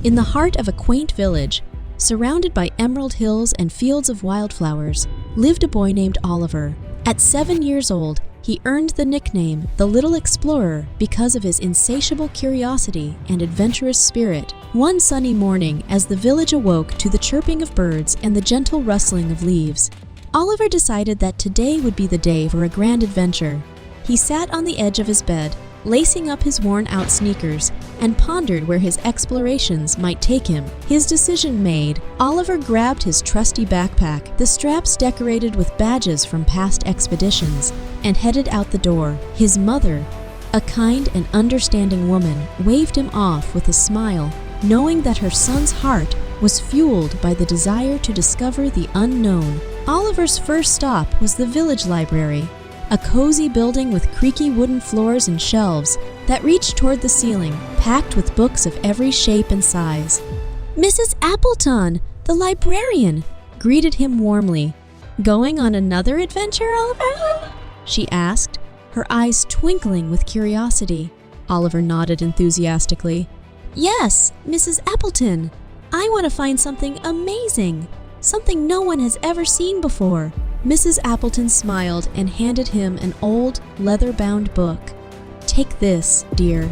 In the heart of a quaint village, surrounded by emerald hills and fields of wildflowers, lived a boy named Oliver. At 7 years old, he earned the nickname the Little Explorer because of his insatiable curiosity and adventurous spirit. One sunny morning, as the village awoke to the chirping of birds and the gentle rustling of leaves, Oliver decided that today would be the day for a grand adventure. He sat on the edge of his bed, lacing up his worn-out sneakers, and pondered where his explorations might take him. His decision made, Oliver grabbed his trusty backpack, the straps decorated with badges from past expeditions, and headed out the door. His mother, a kind and understanding woman, waved him off with a smile, knowing that her son's heart was fueled by the desire to discover the unknown. Oliver's first stop was the village library, a cozy building with creaky wooden floors and shelves that reached toward the ceiling, packed with books of every shape and size. "Mrs. Appleton, the librarian," greeted him warmly. "Going on another adventure, Oliver?" she asked, her eyes twinkling with curiosity. Oliver nodded enthusiastically. "Yes, Mrs. Appleton. I want to find something amazing, something no one has ever seen before." Mrs. Appleton smiled and handed him an old, leather-bound book. "Take this, dear.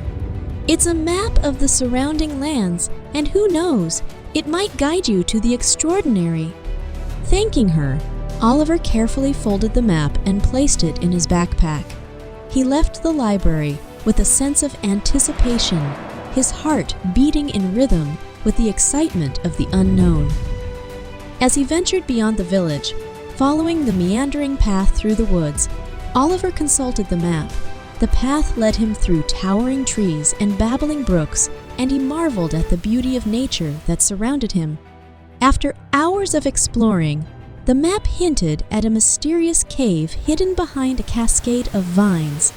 It's a map of the surrounding lands, and who knows, it might guide you to the extraordinary." Thanking her, Oliver carefully folded the map and placed it in his backpack. He left the library with a sense of anticipation, his heart beating in rhythm with the excitement of the unknown. As he ventured beyond the village, following the meandering path through the woods, Oliver consulted the map. The path led him through towering trees and babbling brooks, and he marveled at the beauty of nature that surrounded him. After hours of exploring, the map hinted at a mysterious cave hidden behind a cascade of vines.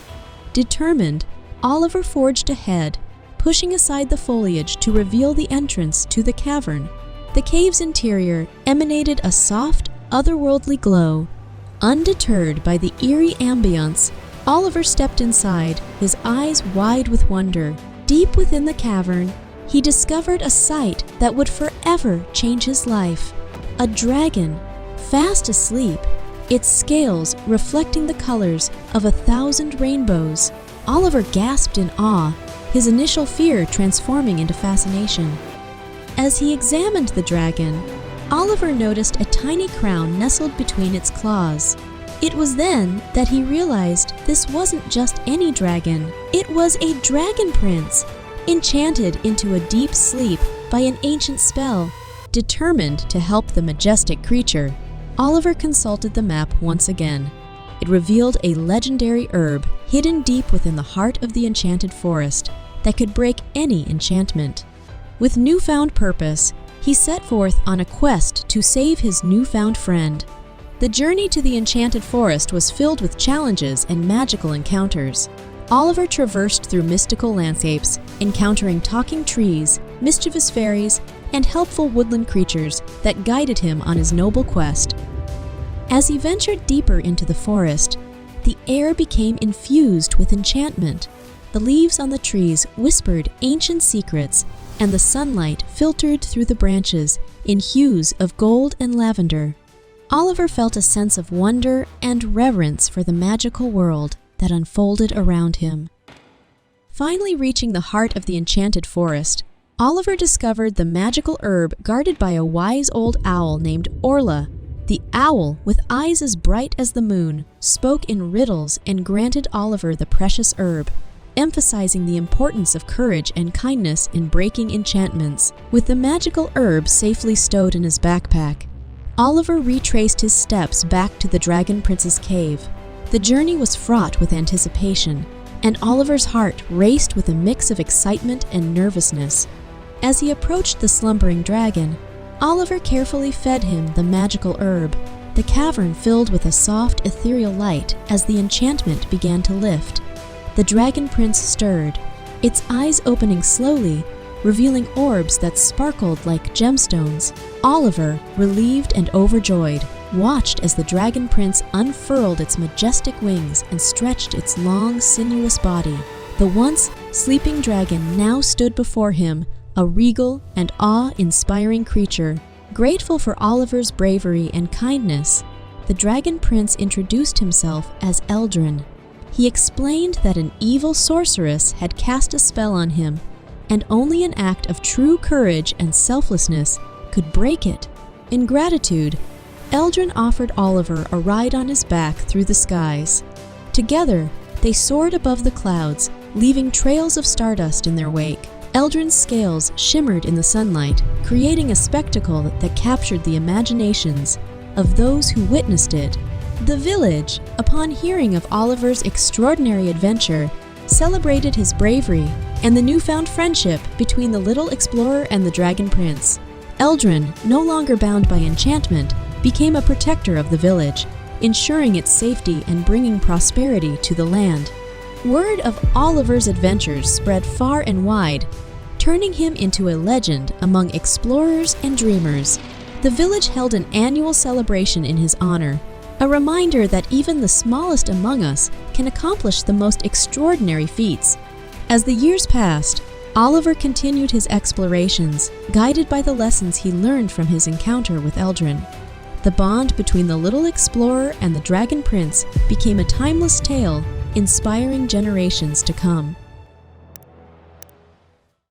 Determined, Oliver forged ahead, pushing aside the foliage to reveal the entrance to the cavern. The cave's interior emanated a soft, otherworldly glow. Undeterred by the eerie ambience, Oliver stepped inside, his eyes wide with wonder. Deep within the cavern, he discovered a sight that would forever change his life. A dragon, fast asleep, its scales reflecting the colors of 1,000 rainbows. Oliver gasped in awe, his initial fear transforming into fascination. As he examined the dragon, Oliver noticed a tiny crown nestled between its claws. It was then that he realized this wasn't just any dragon. It was a dragon prince, enchanted into a deep sleep by an ancient spell. Determined to help the majestic creature, Oliver consulted the map once again. It revealed a legendary herb hidden deep within the heart of the enchanted forest that could break any enchantment. With newfound purpose, he set forth on a quest to save his newfound friend. The journey to the enchanted forest was filled with challenges and magical encounters. Oliver traversed through mystical landscapes, encountering talking trees, mischievous fairies, and helpful woodland creatures that guided him on his noble quest. As he ventured deeper into the forest, the air became infused with enchantment. The leaves on the trees whispered ancient secrets, and the sunlight filtered through the branches in hues of gold and lavender. Oliver felt a sense of wonder and reverence for the magical world that unfolded around him. Finally reaching the heart of the enchanted forest, Oliver discovered the magical herb guarded by a wise old owl named Orla. The owl, with eyes as bright as the moon, spoke in riddles and granted Oliver the precious herb, emphasizing the importance of courage and kindness in breaking enchantments. With the magical herb safely stowed in his backpack, Oliver retraced his steps back to the Dragon Prince's cave. The journey was fraught with anticipation, and Oliver's heart raced with a mix of excitement and nervousness. As he approached the slumbering dragon, Oliver carefully fed him the magical herb. The cavern filled with a soft, ethereal light as the enchantment began to lift. The Dragon Prince stirred, its eyes opening slowly, revealing orbs that sparkled like gemstones. Oliver, relieved and overjoyed, watched as the Dragon Prince unfurled its majestic wings and stretched its long, sinuous body. The once sleeping dragon now stood before him, a regal and awe-inspiring creature. Grateful for Oliver's bravery and kindness, the Dragon Prince introduced himself as Eldrin. He explained that an evil sorceress had cast a spell on him, and only an act of true courage and selflessness could break it. In gratitude, Eldrin offered Oliver a ride on his back through the skies. Together, they soared above the clouds, leaving trails of stardust in their wake. Eldrin's scales shimmered in the sunlight, creating a spectacle that captured the imaginations of those who witnessed it. The village, upon hearing of Oliver's extraordinary adventure, celebrated his bravery and the newfound friendship between the little explorer and the Dragon Prince. Eldrin, no longer bound by enchantment, became a protector of the village, ensuring its safety and bringing prosperity to the land. Word of Oliver's adventures spread far and wide, turning him into a legend among explorers and dreamers. The village held an annual celebration in his honor, a reminder that even the smallest among us can accomplish the most extraordinary feats. As the years passed, Oliver continued his explorations, guided by the lessons he learned from his encounter with Eldrin. The bond between the little explorer and the Dragon Prince became a timeless tale, inspiring generations to come.